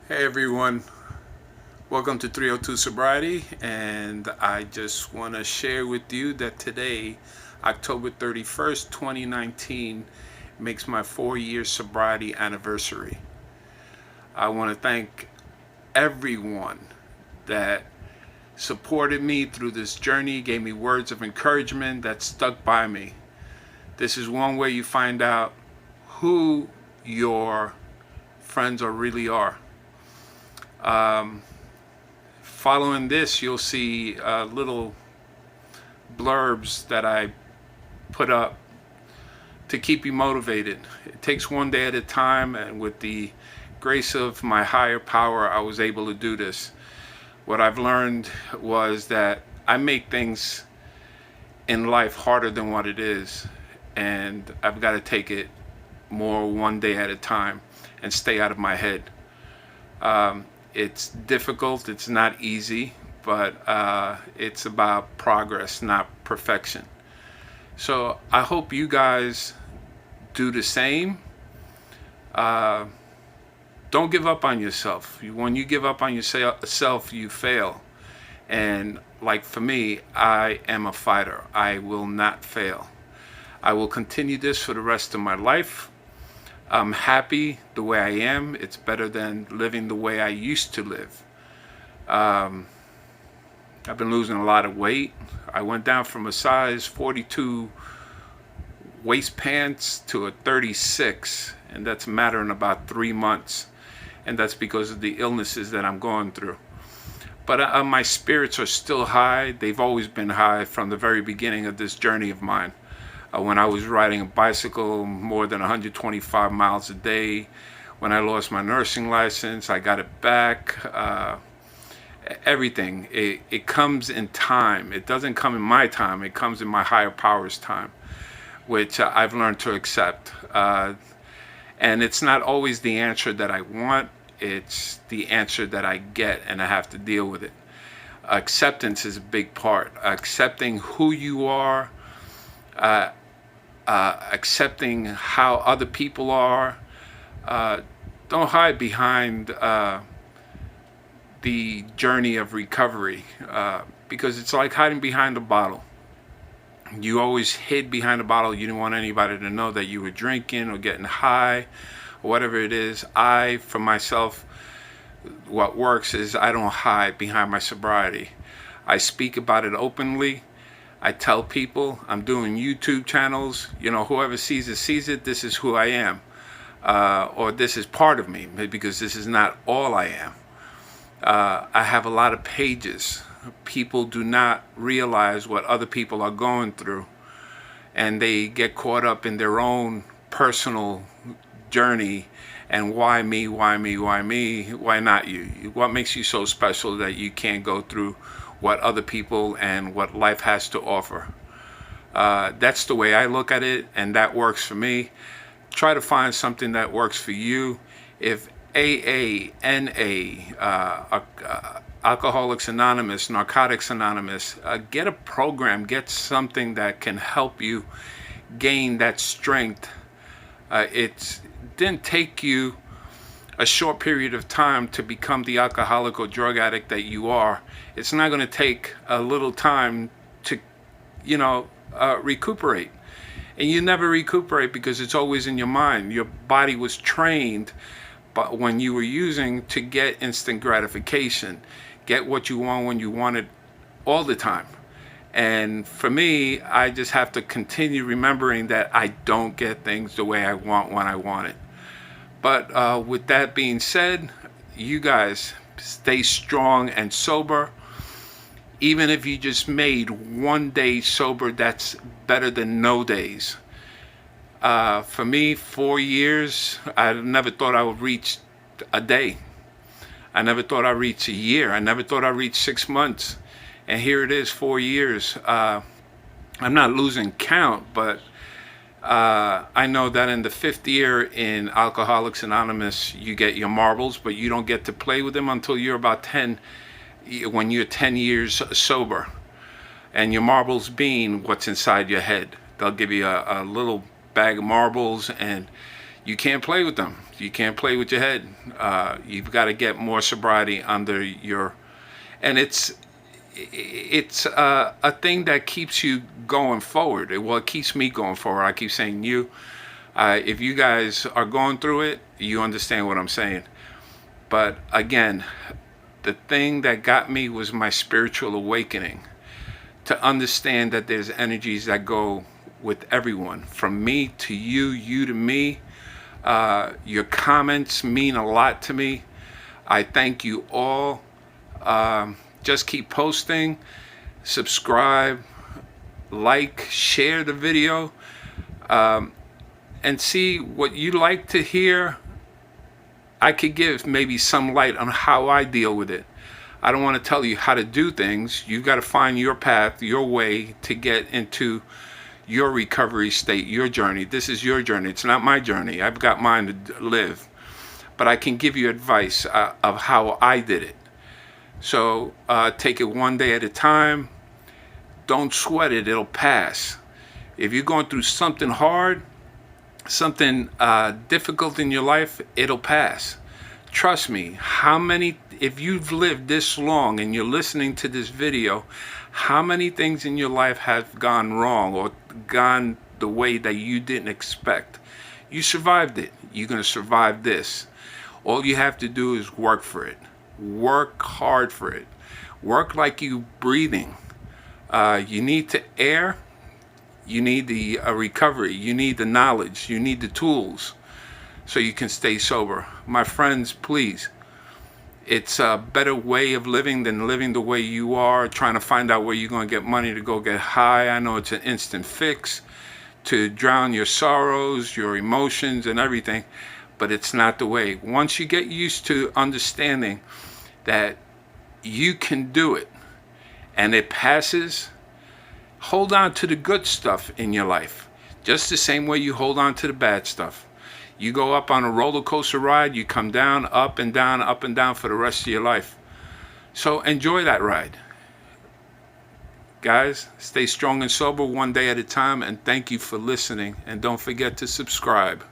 Hey everyone, welcome to 302 Sobriety, and I just want to share with you that today, October 31st, 2019, makes my 4-year sobriety anniversary. I want to thank everyone that supported me through this journey, gave me words of encouragement that stuck by me. This is one way you find out who your friends really are. Following this, you'll see little blurbs that I put up to keep you motivated. It takes one day at a time, and with the grace of my higher power, I was able to do this. What I've learned was that I make things in life harder than what it is, and I've got to take it more one day at a time and stay out of my head. It's difficult, it's not easy, but it's about progress, not perfection. So I hope you guys do the same. Don't give up on yourself. When you give up on yourself, you fail. And like for me, I am a fighter. I will not fail. I will continue this for the rest of my life. I'm happy the way I am. It's better than living the way I used to live. I've been losing a lot of weight. I went down from a size 42 waist pants to a 36, and that's a matter in about 3 months. And that's because of the illnesses that I'm going through. But my spirits are still high. They've always been high from the very beginning of this journey of mine. When I was riding a bicycle more than 125 miles a day. When I lost my nursing license, I got it back. Everything. It comes in time. It doesn't come in my time. It comes in my higher power's time, which I've learned to accept. And it's not always the answer that I want. It's the answer that I get, and I have to deal with it. Acceptance is a big part. Accepting who you are, accepting how other people are. Don't hide behind the journey of recovery, because it's like hiding behind a bottle. You always hid behind a bottle. You didn't want anybody to know that you were drinking or getting high or whatever it is. For myself, what works is I don't hide behind my sobriety. I speak about it openly. I tell people I'm doing YouTube channels. Whoever sees it, this is who I am. Or this is part of me, because this is not all I am. I have a lot of pages. People do not realize what other people are going through, and they get caught up in their own personal journey. And why me, why me, why me, why not you? What makes you so special that you can't go through what other people and what life has to offer? That's the way I look at it, and that works for me. Try to find something that works for you. If AA, NA, Alcoholics Anonymous, Narcotics Anonymous, get a program, get something that can help you gain that strength. It didn't take you a short period of time to become the alcoholic or drug addict that you are. It's not going to take a little time to, recuperate. And you never recuperate because it's always in your mind. Your body was trained, but when you were using to get instant gratification, get what you want when you want it all the time. And for me, I just have to continue remembering that I don't get things the way I want when I want it. But with that being said, you guys stay strong and sober. Even if you just made one day sober, that's better than no days. For me, 4 years, I never thought I would reach a day. I never thought I'd reach a year. I never thought I'd reach 6 months. And here it is, 4 years. I'm not losing count, but I know that in the 5th year in Alcoholics Anonymous, you get your marbles, but you don't get to play with them until you're about 10, when you're 10 years sober. And your marbles being what's inside your head. They'll give you a little bag of marbles, and you can't play with them. You can't play with your head. You've got to get more sobriety under your, and it's a thing that keeps you going forward. Well, it keeps me going forward. I keep saying if you guys are going through it, you understand what I'm saying. But again, the thing that got me was my spiritual awakening, to understand that there's energies that go with everyone, from me to you, you to me. Your comments mean a lot to me. I thank you all. Just keep posting, subscribe, like, share the video, and see what you like to hear. I could give maybe some light on how I deal with it. I don't want to tell you how to do things. You've got to find your path, your way to get into your recovery state, your journey. This is your journey. It's not my journey. I've got mine to live. But I can give you advice of how I did it. So take it one day at a time. Don't sweat it. It'll pass. If you're going through something hard, something difficult in your life, it'll pass. Trust me. If you've lived this long and you're listening to this video, how many things in your life have gone wrong or gone the way that you didn't expect? You survived it. You're going to survive this. All you have to do is work for it. Work hard for it. Work like you breathing. You need to air. You need the recovery. You need the knowledge. You need the tools so you can stay sober. My friends, please. It's a better way of living than living the way you are, trying to find out where you're going to get money to go get high. I know it's an instant fix to drown your sorrows, your emotions, and everything. But it's not the way. Once you get used to understanding that you can do it and it passes, hold on to the good stuff in your life, just the same way you hold on to the bad stuff. You go up on a roller coaster ride, you come down, up and down for the rest of your life. So enjoy that ride. Guys, stay strong and sober one day at a time, and thank you for listening. And don't forget to subscribe.